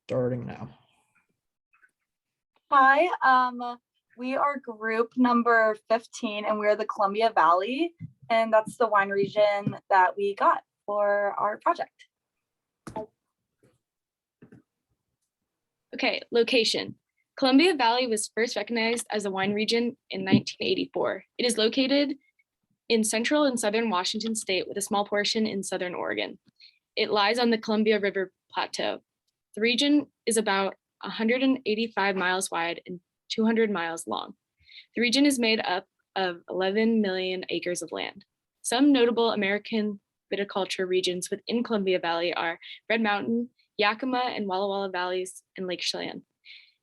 starting now. Hi, we are group number 15 and we're the Columbia Valley, and that's the wine region that we got for our project. Okay, location. Columbia Valley was first recognized as a wine region in 1984. It is located in central and southern Washington state with a small portion in southern Oregon. It lies on the Columbia River Plateau. The region is about 185 miles wide and 200 miles long. The region is made up of 11 million acres of land. Some notable American viticulture regions within Columbia Valley are Red Mountain, Yakima and Walla Walla Valleys, and Lake Chelan.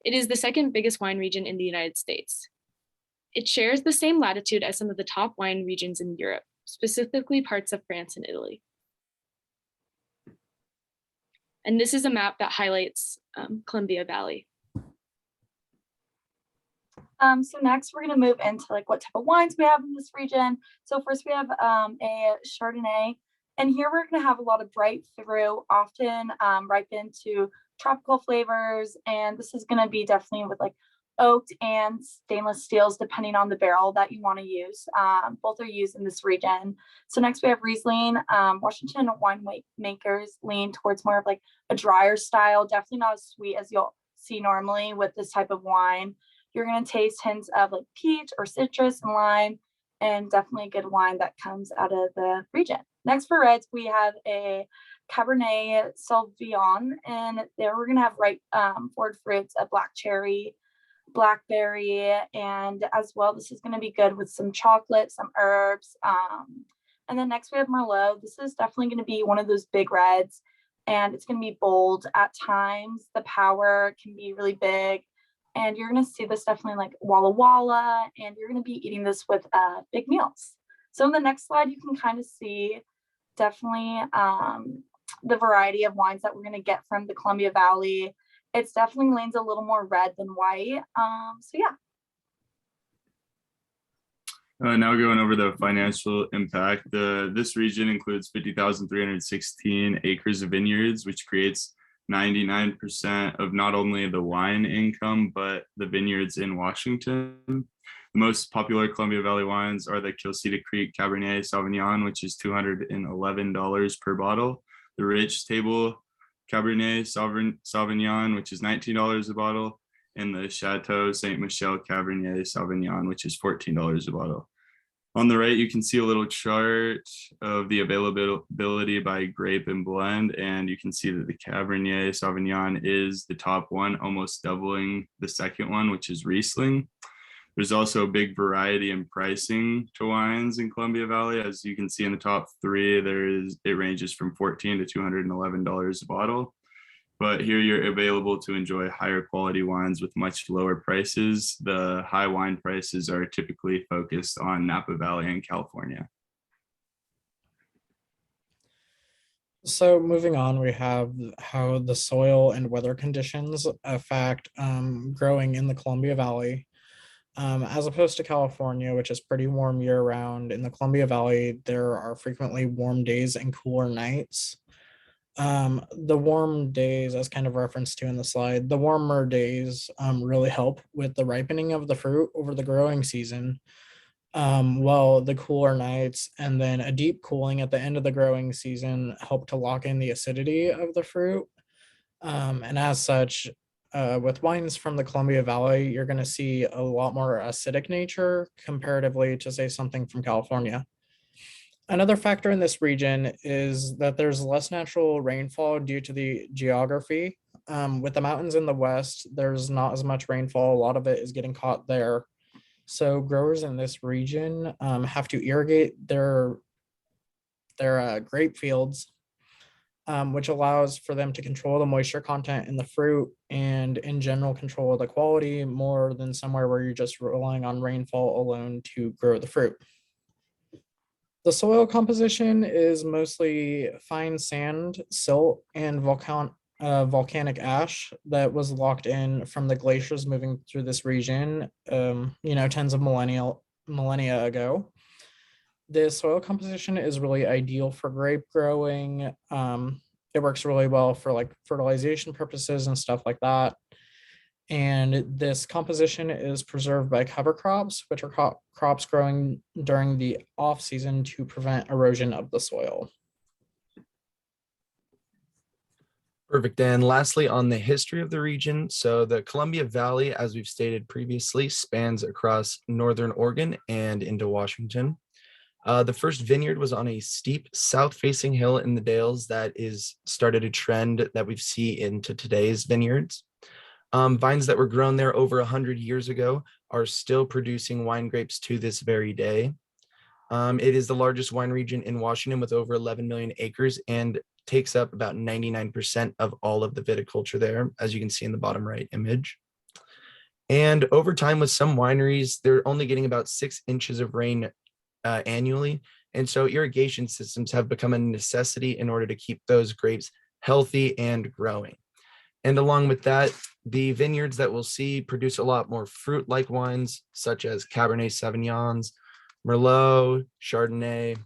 It is the second biggest wine region in the United States. It shares the same latitude as some of the top wine regions in Europe, specifically parts of France and Italy. And this is a map that highlights Columbia Valley. So next we're gonna move into like what type of wines we have in this region. So first we have a Chardonnay, and here we're gonna have a lot of bright fruit, often ripened to tropical flavors. And this is gonna be definitely with like oaked and stainless steels, depending on the barrel that you wanna use. Both are used in this region. So next we have Riesling. Washington winemakers lean towards more of like a drier style, definitely not as sweet as you'll see normally with this type of wine. You're going to taste hints of like peach or citrus and lime, and definitely a good wine that comes out of the region. Next for reds, we have a Cabernet Sauvignon, and there we're going to have ripe forward fruits, a black cherry, blackberry, and as well, this is going to be good with some chocolate, some herbs. And then next we have Merlot. This is definitely going to be one of those big reds, and it's going to be bold at times. The power can be really big. And you're going to see this definitely like Walla Walla, and you're going to be eating this with big meals. So in the next slide, you can kind of see definitely the variety of wines that we're going to get from the Columbia Valley. It's definitely leans a little more red than white. So yeah. Now going over the financial impact. This region includes 50,316 acres of vineyards, which creates 99% of not only the wine income, but the vineyards in Washington. The most popular Columbia Valley wines are the Kilsita Creek Cabernet Sauvignon, which is $211 per bottle. The Rich Table Cabernet Sauvignon, which is $19 a bottle. And the Chateau Ste. Michelle Cabernet Sauvignon, which is $14 a bottle. On the right, you can see a little chart of the availability by grape and blend, and you can see that the Cabernet Sauvignon is the top one, almost doubling the second one, which is Riesling. There's also a big variety in pricing to wines in Columbia Valley. As you can see in the top three, it ranges from $14 to $211 a bottle. But here you're available to enjoy higher quality wines with much lower prices. The high wine prices are typically focused on Napa Valley in California. So moving on, we have how the soil and weather conditions affect growing in the Columbia Valley. As opposed to California, which is pretty warm year round, in the Columbia Valley, there are frequently warm days and cooler nights. The warm days, as kind of referenced to in the slide, the warmer days really help with the ripening of the fruit over the growing season, while the cooler nights and then a deep cooling at the end of the growing season help to lock in the acidity of the fruit. And as such, with wines from the Columbia Valley, you're going to see a lot more acidic nature comparatively to, say, something from California. Another factor in this region is that there's less natural rainfall due to the geography. With the mountains in the west, there's not as much rainfall. A lot of it is getting caught there. So growers in this region have to irrigate their grape fields, which allows for them to control the moisture content in the fruit and in general control the quality more than somewhere where you're just relying on rainfall alone to grow the fruit. The soil composition is mostly fine sand, silt, and volcanic ash that was locked in from the glaciers moving through this region, tens of millennia ago. The soil composition is really ideal for grape growing. It works really well for like fertilization purposes and stuff like that. And this composition is preserved by cover crops, which are crops growing during the off season to prevent erosion of the soil. Perfect. And lastly, on the history of the region, so the Columbia Valley, as we've stated previously, spans across northern Oregon and into Washington. The first vineyard was on a steep south-facing hill in the Dales that is started a trend that we see into today's vineyards. Vines that were grown there over 100 years ago are still producing wine grapes to this very day. It is the largest wine region in Washington with over 11 million acres and takes up about 99% of all of the viticulture there, as you can see in the bottom right image. And over time with some wineries, they're only getting about 6 inches of rain annually. And so irrigation systems have become a necessity in order to keep those grapes healthy and growing. And along with that, the vineyards that we'll see produce a lot more fruit-like wines, such as Cabernet Sauvignons, Merlot, Chardonnay,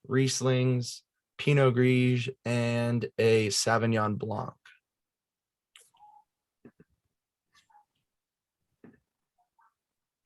Rieslings, Pinot Gris, and a Sauvignon Blanc.